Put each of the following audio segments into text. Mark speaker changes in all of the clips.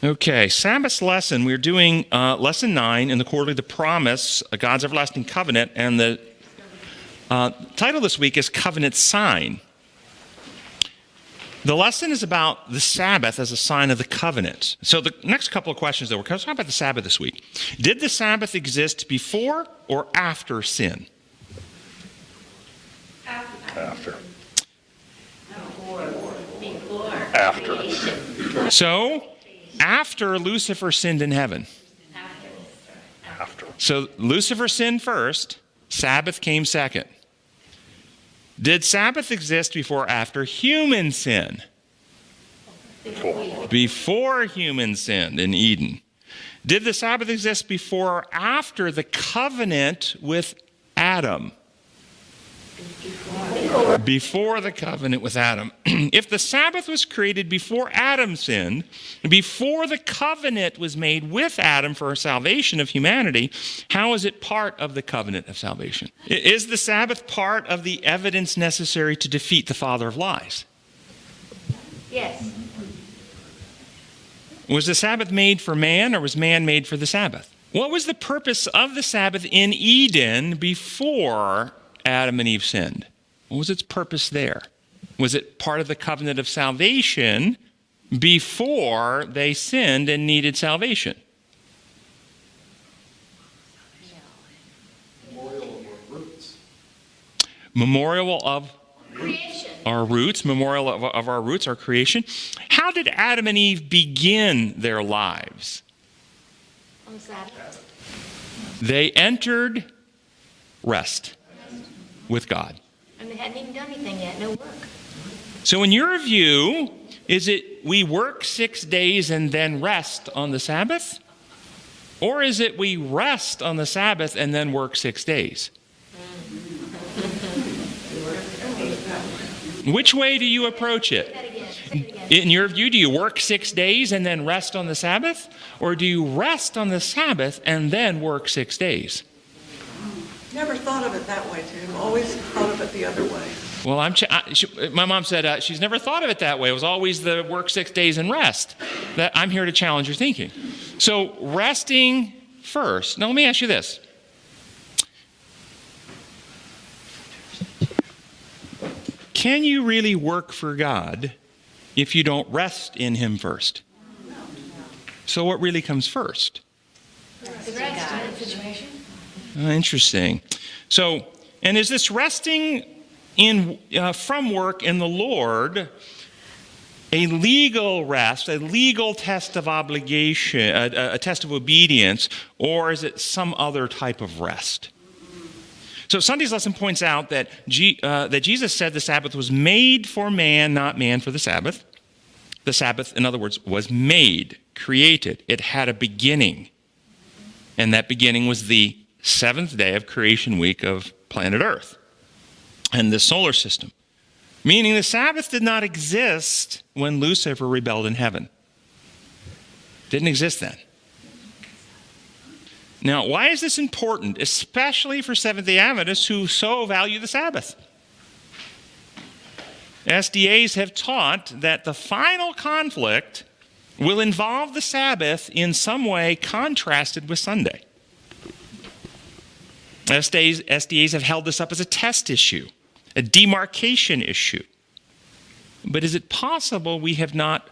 Speaker 1: Okay, Sabbath's lesson. We're doing lesson 9 in the quarterly, The Promise, God's Everlasting Covenant, and the title this week is Covenant Sign. The lesson is about the Sabbath as a sign of the covenant. So the next couple of questions, though, we're talking about the Sabbath this week. Did the Sabbath exist before or after sin?
Speaker 2: After.
Speaker 1: So, after Lucifer sinned in heaven.
Speaker 2: After.
Speaker 1: So Lucifer sinned first, Sabbath came second. Did Sabbath exist before or after human sin? Before human sinned in Eden. Did the Sabbath exist before or after the covenant with Adam? Before the covenant with Adam. If the Sabbath was created before Adam sinned, before the covenant was made with Adam for salvation of humanity, how is it part of the covenant of salvation? Is the Sabbath part of the evidence necessary to defeat the father of lies?
Speaker 3: Yes.
Speaker 1: Was the Sabbath made for man, or was man made for the Sabbath? What was the purpose of the Sabbath in Eden before Adam and Eve sinned? What was its purpose there? Was it part of the covenant of salvation before they sinned and needed salvation? Memorial of
Speaker 3: Creation.
Speaker 1: our roots, memorial of our roots, our creation. How did Adam and Eve begin their lives?
Speaker 3: On Sabbath.
Speaker 1: They entered rest with God.
Speaker 3: And they hadn't even done anything yet, no work.
Speaker 1: So in your view, is it we work 6 days and then rest on the Sabbath? Or is it we rest on the Sabbath and then work 6 days? Which way do you approach it? In your view, do you work 6 days and then rest on the Sabbath? Or do you rest on the Sabbath and then work 6 days?
Speaker 4: Never thought of it that way, Tim. Always thought of it the other way.
Speaker 1: Well, my mom said she's never thought of it that way. It was always the work 6 days and rest. That I'm here to challenge your thinking. So resting first. Now let me ask you this. Can you really work for God if you don't rest in Him first? So what really comes first?
Speaker 3: The rest situation.
Speaker 1: Interesting. So, and is this resting in from work in the Lord a legal rest, a legal test of obligation, a test of obedience, or is it some other type of rest? So Sunday's lesson points out that Jesus said the Sabbath was made for man, not man for the Sabbath. The Sabbath, in other words, was made, created. It had a beginning. And that beginning was the 7th day of creation week of planet Earth and the solar system. Meaning the Sabbath did not exist when Lucifer rebelled in heaven. Didn't exist then. Now, why is this important, especially for Seventh-day Adventists who so value the Sabbath? SDAs have taught that the final conflict will involve the Sabbath in some way contrasted with Sunday. SDAs have held this up as a test issue, a demarcation issue. But is it possible we have not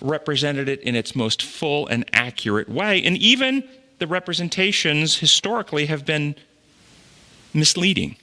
Speaker 1: represented it in its most full and accurate way? And even the representations historically have been misleading.